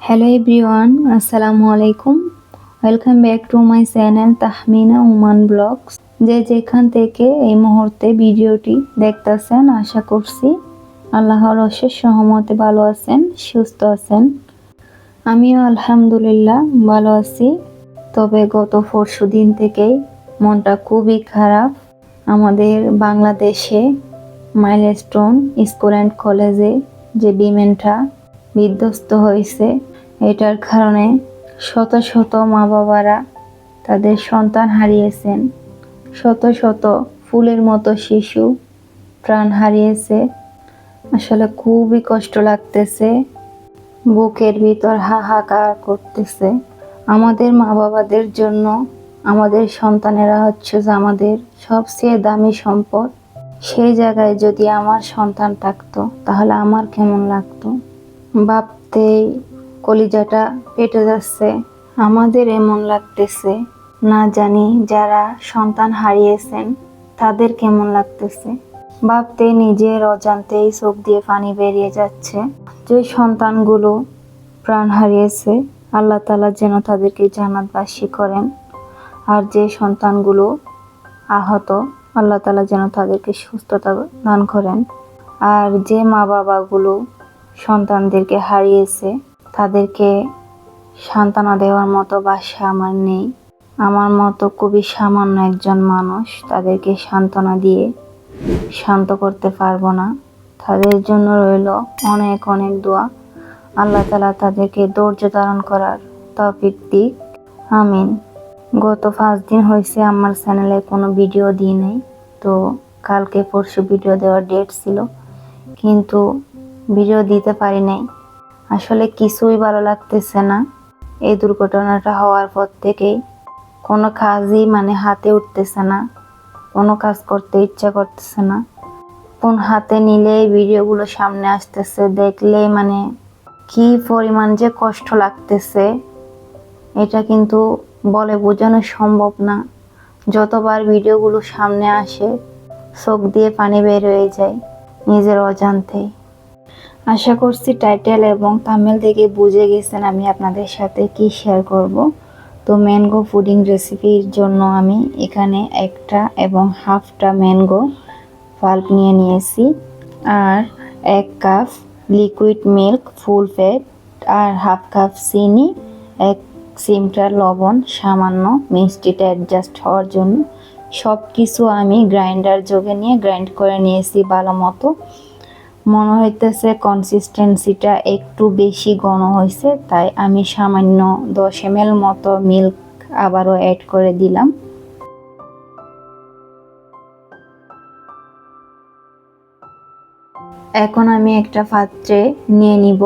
Hello everyone, Assalamu alaikum. Welcome back to my channel Tahmina woman blogs. যে যেখান থেকে এই মুহূর্তে ভিডিওটি দেখতেছেন আশা করছি আল্লাহর অশেষ রহমতে ভালো আছেন, সুস্থ আছেন। আমিও আলহামদুলিল্লাহ ভালো আছি। তবে গত পরশুদিন থেকেই মনটা খুবই খারাপ। আমাদের বাংলাদেশে মাইলস্টোন স্কুল অ্যান্ড কলেজে যে বিমানটা বিধ্বস্ত হয়েছে, এটার কারণে শত শত মা বাবারা তাদের সন্তান হারিয়েছেন। শত শত ফুলের মতো শিশু প্রাণ হারিয়েছে। আসলে খুবই কষ্ট লাগতেছে, বুকের ভিতর হাহাকার করতেছে। আমাদের মা বাবাদের জন্য আমাদের সন্তানেরা হচ্ছে যে আমাদের সবচেয়ে দামি সম্পদ। সেই জায়গায় যদি আমার সন্তান থাকতো তাহলে আমার কেমন লাগতো, ভাবতেই কলিজাটা পেটে যাচ্ছে। আমাদের এমন লাগতেছে, না জানি যারা সন্তান হারিয়েছেন তাদের কেমন লাগতেছে। ভাবতে নিজের অজান্তেই চোখ দিয়ে পানি বেরিয়ে যাচ্ছে। যে সন্তানগুলো প্রাণ হারিয়েছে, আল্লাহ তাআলা যেন তাদেরকে জান্নাতবাসী করেন। আর যে সন্তানগুলো আহত, আল্লাহ তাআলা যেন তাদেরকে সুস্থতা দান করেন। আর যে মা বাবাগুলো সন্তানদেরকে হারিয়েছে, তাদেরকে সান্ত্বনা দেওয়ার মতো ভাষা আমার নেই। আমার মতো খুবই সামান্য একজন মানুষ তাদেরকে সান্ত্বনা দিয়ে শান্ত করতে পারবো না। তাদের জন্য রইল অনেক অনেক দোয়া। আল্লাহ তাআলা তাদেরকে ধৈর্য ধারণ করার তৌফিক দিক, আমিন। গত 5 দিন হয়েছে আমার চ্যানেলে কোনো ভিডিও দিই নাই। তো কালকে পরশু ভিডিও দেওয়ার ডেট ছিল, কিন্তু ভিডিও দিতে পারি নাই। আসলে কিছুই ভালো লাগতেছে না। এই দুর্ঘটনাটা হওয়ার পর থেকেই কোনো কাজই হাতে উঠতেছে না, কোনো কাজ করতে ইচ্ছা করতেছে না। ফোন হাতে নিলেই ভিডিওগুলো সামনে আসতেছে, দেখলেই কি পরিমাণ যে কষ্ট লাগতেছে এটা কিন্তু বলে বোঝানো সম্ভব না। যতবার ভিডিওগুলো সামনে আসে চোখ দিয়ে পানি বের হয়ে যায় নিজের অজান্তেই। আশা করছি টাইটেল এবং থাম্বনেল দেখে বুঝে গেছেন আমি আপনাদের সাথে কি শেয়ার করব। তো ম্যাঙ্গো পুডিং রেসিপির জন্য আমি এখানে 1টা এবং হাফটা ম্যাঙ্গো পাল্প নিয়ে নিয়েছি, আর 1 cup liquid milk full fat, আর হাফ কাপ চিনি, 1 চিমটা লবণ, সামান্য মিষ্টিটা অ্যাডজাস্ট হওয়ার জন্য। সব কিছু আমি গ্রাইন্ডার যোগে নিয়ে গ্রাইন্ড করে নিয়েছি ভালো মতো। মনে হইতেছে কনসিস্টেন্সিটা একটু বেশি ঘন হয়েছে, তাই আমি সামান্য 10 ml মতো মিল্ক আবারও অ্যাড করে দিলাম। এখন আমি একটা পাত্রে নিয়ে নিব।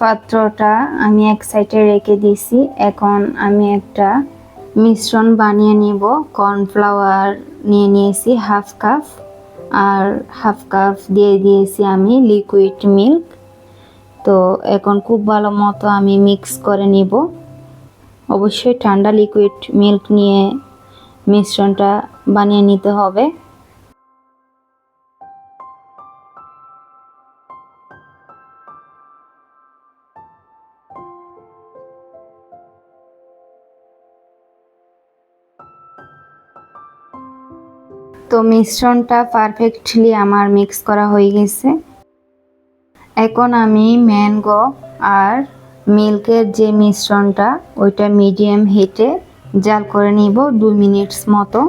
পাত্রটা আমি এক সাইডে রেখে দিয়েছি। এখন আমি একটা মিশ্রণ বানিয়ে নিব। কর্নফ্লাওয়ার নিয়ে নিয়েছি হাফ কাপ, আর হাফ কাপ দিয়ে দিয়েছি আমি লিকুইড মিল্ক। তো এখন খুব ভালো মতো আমি মিক্স করে নিব। অবশ্যই ঠান্ডা লিকুইড মিল্ক নিয়ে মিশ্রণটা বানিয়ে নিতে হবে। তো মিশ্রণটা পারফেক্টলি আমার মিক্স করা হয়ে গেছে। এখন আমি ম্যাঙ্গো আর মিল্কের যে মিশ্রণটা ওইটা মিডিয়াম হিটে জাল করে নিব 2 মিনিটস মতো।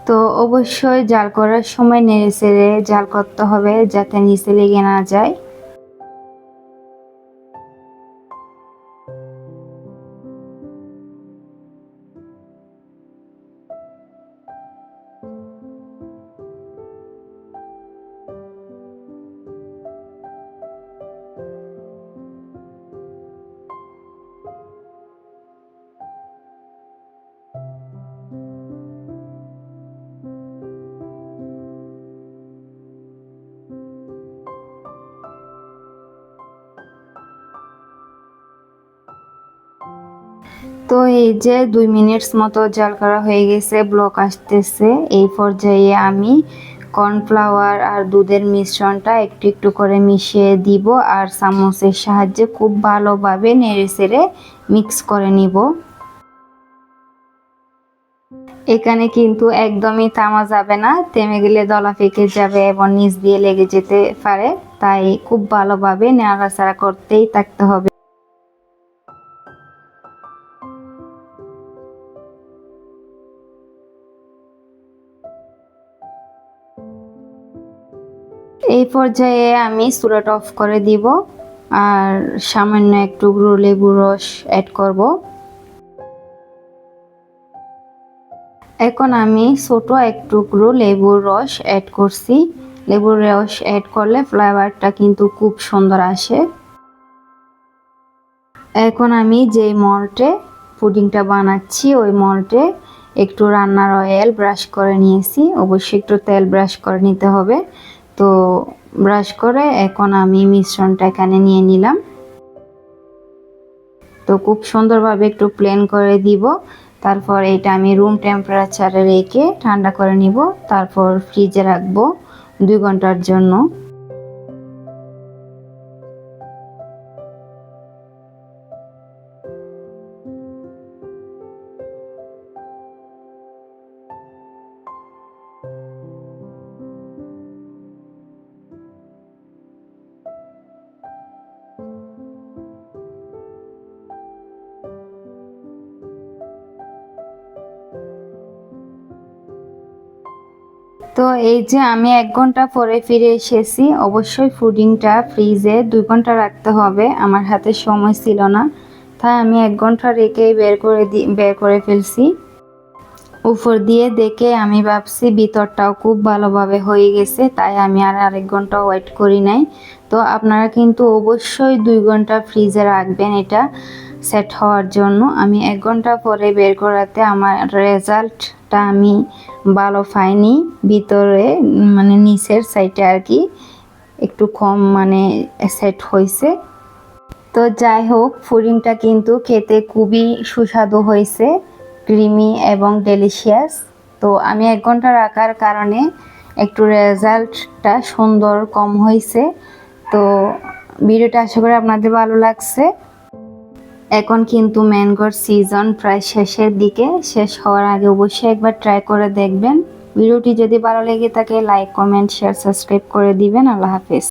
তো অবশ্যই জাল করার সময় নেড়ে চেড়ে জাল করতে হবে যাতে নিচে লেগে না যায়। তো এই যে 2 মিনিট মতো জাল করা হয়ে গেছে, ব্লক আসতেছে। এই পর্যায়ে আমি কর্নফ্লাওয়ার আর দুধের মিশ্রণটা একটু একটু করে মিশিয়ে দিব আর চামচের সাহায্যে খুব ভালোভাবে নেড়েচেড়ে মিক্স করে নিব। এখানে কিন্তু একদমই থামা যাবে না, থেমে গেলে দলা পেকে যাবে এবং নিচ দিয়ে লেগে যেতে পারে, তাই খুব ভালোভাবে নাড়াচাড়া করতেই থাকতে হবে। এই পর্যায়ে আমি চুলাটা অফ করে দিব আর সামান্য একটু লেবুর রস অ্যাড করব। এখন আমি ছোট এক টুকরো লেবুর রস অ্যাড করছি। লেবুর রস অ্যাড করলে ফ্লেভারটা কিন্তু খুব সুন্দর আসে। এখন আমি যেই মল্টে পুডিংটা বানাচ্ছি ওই মল্টে একটু রান্নার অয়েল ব্রাশ করে নিয়েছি, অবশ্যই একটু তেল ব্রাশ করে নিতে হবে। তো ব্রাশ করে এখন আমি মিশ্রণটা এখানে নিয়ে নিলাম। তো খুব সুন্দরভাবে একটু প্লেন করে দিব। তারপর এটা আমি রুম টেম্পারেচারে রেখে ঠান্ডা করে নিব, তারপর ফ্রিজে রাখবো 2 ঘন্টার জন্য। তো এই যে আমি 1 ঘন্টা পরে ফিরে এসেছি। অবশ্যই পুডিংটা ফ্রিজে 2 ঘন্টা রাখতে হবে, আমার হাতে সময় ছিল না, তাই আমি 1 ঘন্টা রেখেই বের করে ফেলছি। উপর দিয়ে দেখে আমি ভাবছি ভিতরটাও খুব ভালোভাবে হয়ে গেছে, তাই আমি আর 1 ঘন্টা ওয়েট করি নাই। তো আপনারা কিন্তু অবশ্যই 2 ঘন্টা ফ্রিজে রাখবেন এটা সেট হওয়ার জন্য। আমি 1 ঘন্টা পরে বের করাতে আমার রেজাল্টটা আমি ভালো পাইনি। ভিতরে মানে নিচের সাইডে আর কি একটু কম মানে সেট হয়েছে। তো যাই হোক, পুডিংটা কিন্তু খেতে খুবই সুস্বাদু হয়েছে, ক্রিমি এবং ডেলিশিয়াস। তো আমি 1 ঘন্টা রাখার কারণে একটু রেজাল্টটা সুন্দর কম হয়েছে। তো ভিডিওটা আশা করি আপনাদের ভালো লাগছে। এখন কিন্তু ম্যাঙ্গোর সিজন প্রায় শেষের দিকে, শেষ হওয়ার আগে অবশ্যই একবার ট্রাই করে দেখবেন। ভিডিওটি যদি ভালো লেগে থাকে লাইক, কমেন্ট, শেয়ার, সাবস্ক্রাইব করে দিবেন। আল্লাহ হাফেজ।